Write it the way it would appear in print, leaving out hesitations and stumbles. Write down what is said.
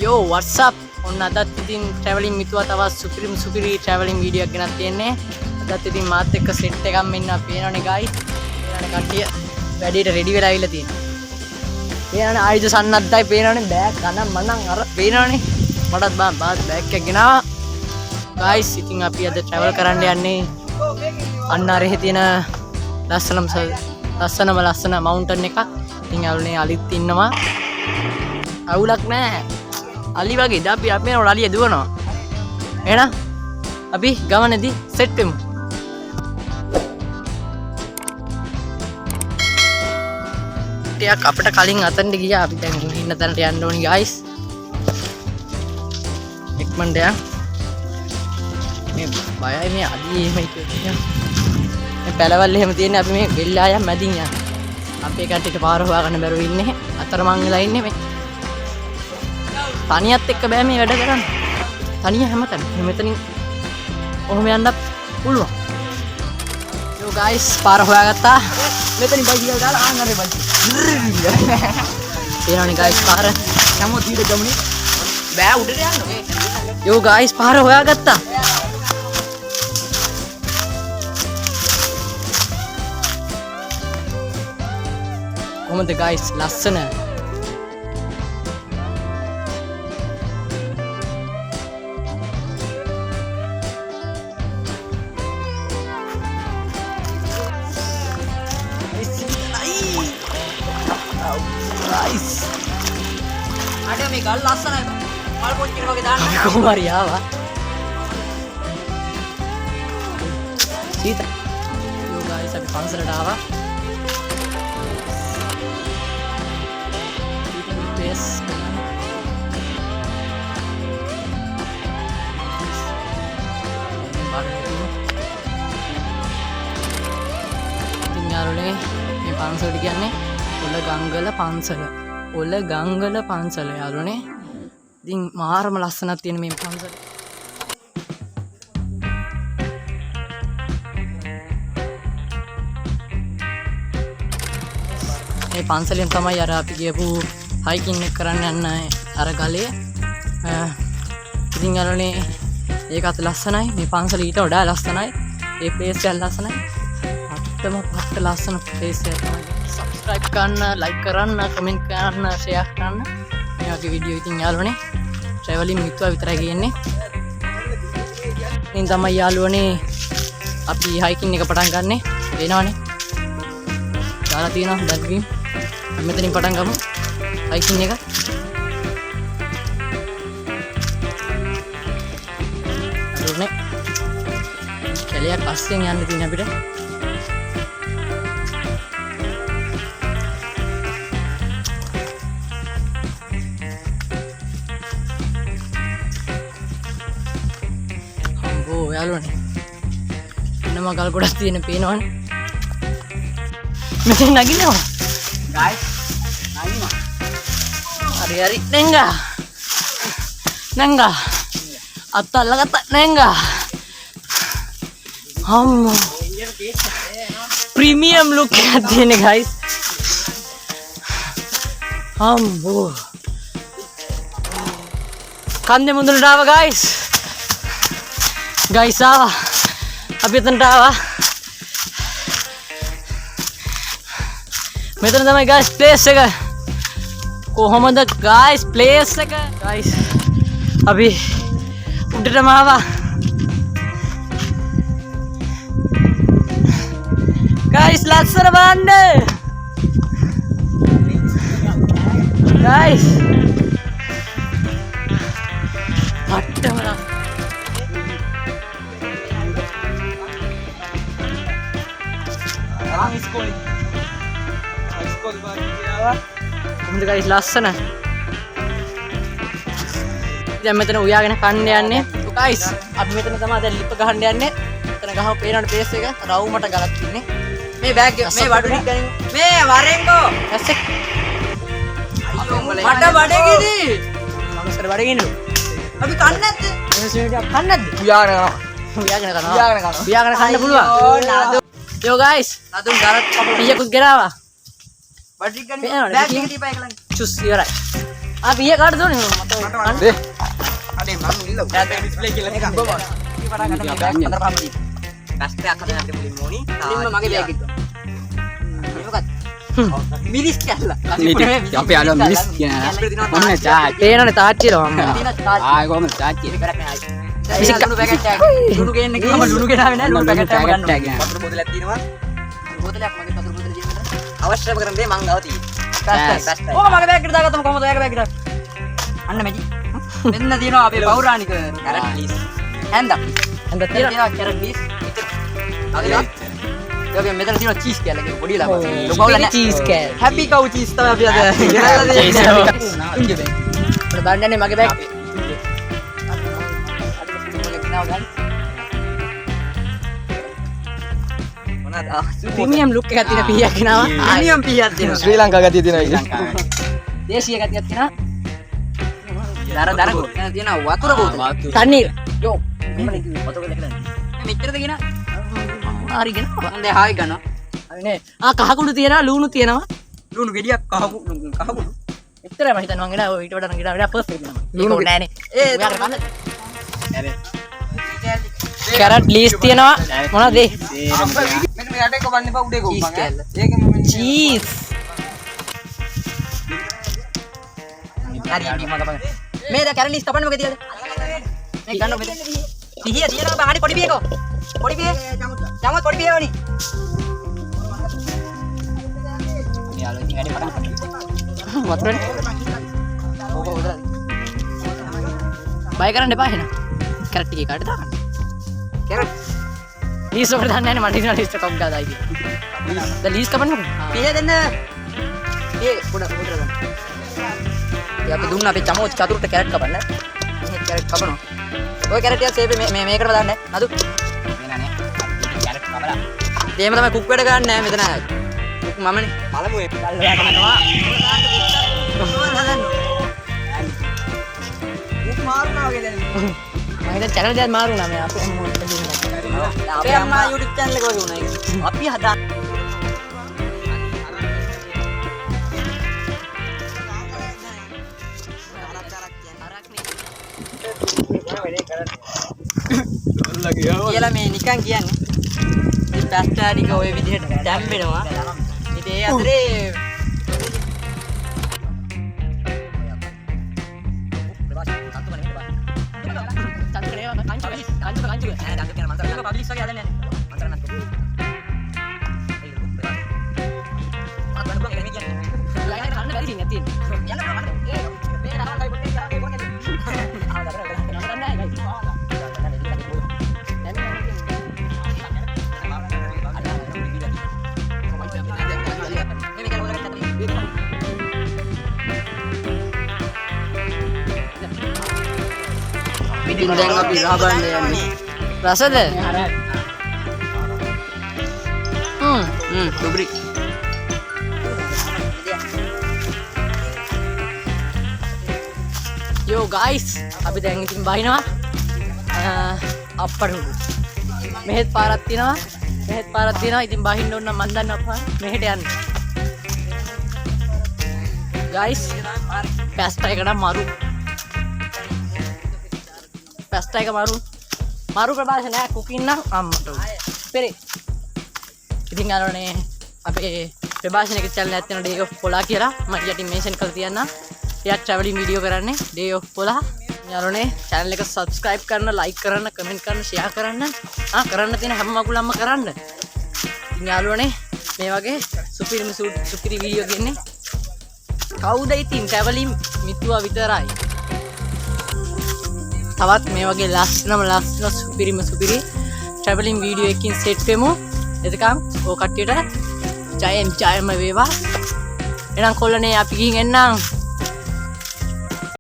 Yo, what's up? ඔන්න අදත් ඉතින් traveling මිතුවා තවත් සුපිරි traveling video එකක් ගෙනත් තියෙන්නේ. අදත් ඉතින් මාත් එක්ක set එකක් මෙන්න පේනවනේ guys. පේනවනේ කට්ටිය වැඩේට ready වෙලා ආවිල්ලා තියෙනවා. පේනවනේ ආයුධ සන්නද්ධයි පේනවනේ බෑග් ගණන් මනම් අර පේනවනේ. මටත් බෑග් එකක් ගෙනාවා. guys ඉතින් අපි අද travel කරන්න යන්නේ අන්න අරෙහි තියෙන ලස්සන mountain එකක්. ඉතින් අවුලනේ අලිත් ඉන්නවා. අවුලක් නෑ. අලි වගේ අපි යනකොට අලිය දුවනවා. එහෙනම් අපි ගමනේදී සෙට් වෙමු. ටිකක් අපිට කලින් අතනට ගියා. අපි දැන් ඉන්න තැනට යන්න ඕනි guys. ඉක්මනට යන්න. මේ බයයි මේ අලි එහෙම ඉන්නේ. මේ පැලවල් එහෙම තියෙන්නේ අපි මේ වෙල්ලායම් මැදින් යන්න. අපේ කට්ටියට පාර හොයාගන්න බැරුව ඉන්නේ. අතරමං වෙලා ඉන්නේ මේ. තනියත් එක්ක බෑ මේ වැඩ කරන්න. තනිය හැමතැන. මෙතනින් කොහොම යන්නත් පුළුවන්. යෝ ගයිස් පාර හොයාගත්තා. මෙතනින් බයිසිකල් දාලා ආන්නරේ බයිසිකල්. පේනවනේ ගයිස් පාර. හැමෝම දීලා ගමුනේ. බෑ උඩට යන්න. යෝ ගයිස් පාර හොයාගත්තා. කොහොමද ගයිස් ලස්සන අඩේ මේ ගල් ලස්සනයි මල් පොච්චිර වගේ දාන්න කොහොම හරි ආවා සීතා යෝ ගයිස් අපි පන්සලට ආවා බේස් ඉතින් යාළුවනේ මේ පන්සලට කියන්නේ ඔල ගංගල පන්සල යාළුවනේ. ඉතින් මාරම ලස්සනක් තියෙන මේ පන්සල. මේ පන්සලෙන් තමයි අර අපි ගියපු හයිකින් එක කරන්න යන්න අර ගලේ. ඉතින් යාළුවනේ ඒකත් ලස්සනයි. මේ පන්සල ඊට වඩා ලස්සනයි. ඒ ප්ලේස් එක ලස්සනයි. පට්ට ලස්සන ප්ලේස් එකක් තමයි. subscribe කරන්න, like කරන්න, comment කරන්න, share කරන්න. මේ වගේ වීඩියෝ ඉතින් යාළුවනේ traveling මිතුවා විතරයි ගියන්නේ. ඉතින් තමයි යාළුවනේ අපි hiking එක පටන් ගන්නෙ. වෙනවනේ. දාලා තියෙනවා දැන් මෙතනින් පටන් ගමු hiking එක. යාළුවනේ කැලයක් අස්සෙන් යන්න තියෙන අපිට. යාළුවනේ එන්නම ගල් ගොඩක් තියෙන පේනවනේ මෙතන නගිනවා ගයිස් නගිනවා හරි නංගා අත අල්ලගත්තා නංගා අම්මෝ ප්‍රීමියම් ලුක් එකක් තියෙන ගයිස් අම්මෝ කන්දේ මුදුනට ආවා ගයිස් guys ආවා අපි එතනට ආවා මෙතන තමයි guys place එක කොහොමද guys place එක guys අපි උඩටම ආවා guys ලස්සන බලන්න guys පට්ටම කොහොමද guys ලස්සන දැන් මෙතන උයාගෙන කන්න යන්නේ guys අපි මෙතන තමයි දැන් ලිප් ගහන්න යන්නේ මෙතන ගහව පේනවනේ පේස් එක රවුමට ගලක් ඉන්නේ මේ බෑග් එක මේ වඩු ටික ගනිමු මේ වරෙන්කෝ ඇස්සේ මට බඩගිනි මමසර බඩගිනි අපි කන්නේ නැද්ද එහේ කන්නේ නැද්ද උයාගෙන කන්න පුළුවන් Yo guys, latung darat piye kut gerawa. Balik kan bag ni di pa iklan. Cus, iya right. අපි ඊය කාටද ඕනේ මට දේ අනේ මම ඉල්ල දැන් ඩිස්ප්ලේ කියලා එකක් බබා බෑග් අතර පහම දී කස්ටයක් හදන්න අපිට මුලින් ඕනි මුලින්ම මගේ බෑග් එක මොකක්ද මිරිස් කැල්ල අපි අර මිස් කියන මොන චාට් පේනනේ තාච්චියලා අම්මා ආයි කොහමද චාට් කරක් නෑ ලුණු පැකට් එකක් ලුණු ගේන්න කිව්වම ලුණු ගෙනාවේ නැහැ ලුණු පැකට් එකක් ගන්නවා වතුර බෝතලයක් තියෙනවා බෝතලයක් මගේ වතුර බෝතලේ තියෙනවා අවශ්‍යම කරන දේ මං ගාව තියෙන්නේ ඕක මගේ බෑග් එකට දාගත්තම කොහමද ඔයාගේ බෑග් එකට අන්න මැජි මෙන්න තියෙනවා අපේ පෞරාණික කැරට් ලීස් හැන්ද තියෙනවා කැරට් ලීස් යෝගේ මෙතන තියෙනවා චීස් කෑල්ල කියන පොඩි ළමයි ලොකවල නැහැ චීස් කෑල්ල හැපි කව් චීස් තමයි අපි අද ගෙනල්ලා දෙන්නේ උන්ගේ බෑග් අපිට දාන්නනේ මගේ බෑග් ප්‍රීමියම් ලුක් එකක් තියෙන පීයක් ගෙනාවා ප්‍රීමියම් පීයක් තියෙනවා ශ්‍රී ලංකා ගතිය තියෙනවා ඒක දේශීය ගතියක් තියෙනවා දර තියෙනවා වතුර බෝතල තන්නේ යෝ වතුර දෙකක් මෙච්චරද ගෙන හරි ගෙන හොඳයි හායි ගන්නවා හරිනේ කහකුඩු තියෙනවා ලුණු තියෙනවා ලුණු ගෙඩියක් කහකුඩු එච්චරයි මම හිතන්නේ මං ගෙනා ඔය ඊට වඩා ගෙනා පර්ෆෙක්ට් නම ලුණු නෑනේ කැරට් ලීස් තියෙනවා මොනවද ඒ මෙන්න මෙයාට එක වන්න එපා උඩේ ගොම් චීස් මම කෑල්ල. ඒක මම චීස් හරි මම ගපන් මේ දැන් කැරට් ලීස් කපන්න මොකද තියද මේ ගන්න මෙතන පිහිය තියෙනවා බාහනේ පොඩි පියකෝ පොඩි පිය චමුත් පොඩි පිය වනි යාළුවා ඉතින් වැඩි පටන් වතුරනේ ඕක උදලා බය කරන්න එපා එහෙනම් කැරට් ටිකේ කාට දාන්න කැරට් ලීස් වල දාන්න නැහැ මට ඉතින් ලීස් එකක් ගාදායි කිය දැන් ලීස් කපන්න මොකද පිය දෙන්න ඒ පොඩ ගන්න අපි දුන්න අපේ චමෝච් චතුරට කැරට් කපන්න මේ කැරට් කපනවා ඔය කැරට් එක සේපේ මේ මේකට දාන්න නදු වෙනනේ කැරට් කබලා දෙයම තමයි කුක් වැඩ ගන්න නැහැ මෙතන කුක් මමනේ බලමු ඒ කල්ලයා කරනවා උක් මාරුනා වගේ දැන් මම හිතා channel එකක් මාරු වුණා මේ අපේ මොකද දෙන්නේ අපේ අම්මා YouTube channel එක වගේ වුණා ඒක අපි හදා කියලා මේ නිකන් කියන්නේ ඉතින් පැස්ටා ටික ওই විදිහට දැම්බෙනවා ඉතින් ඒ අතරේ ඉතින් දැන් අපි රහ බලන්න යන්නේ රසද දුබරි යෝ ගයිස් අපි දැන් ඉතින් බහිනවා අප්පට උඩු මෙහෙත් පාරක් තියෙනවා ඉතින් බහින්න ඕන නම් මන් දන්නවා අප්පා මෙහෙට යන්න ගයිස් පැස්ටා එක නම් මරු ප්‍රභාෂ නෑ කුකින් නම් අම්මට පෙරේ ඉතින් අරනේ අපේ ප්‍රභාෂණයක channel එකක් තියෙනවා Day of Pola කියලා මම යටින් mention කරලා තියන්නම් එයා traveling video කරන්නේ Day of Pola යාළුවනේ channel එක subscribe කරන්න like කරන්න comment කරන්න share කරන්න කරන්න තියෙන හැම මගුලක්ම කරන්න ඉතින් යාළුවනේ මේ වගේ සුපිරි video ගෙන්නේ කවුද ඉතින් traveling මිතුවා විතරයි තවත් මේ වගේ ලස්සන සුපිරි traveling video එකකින් set වෙමු. එතකම් ඔය කට්ටියට ජයම වේවා. එහෙනම් කොල්ලනේ අපි ගිහින් එන්නම්.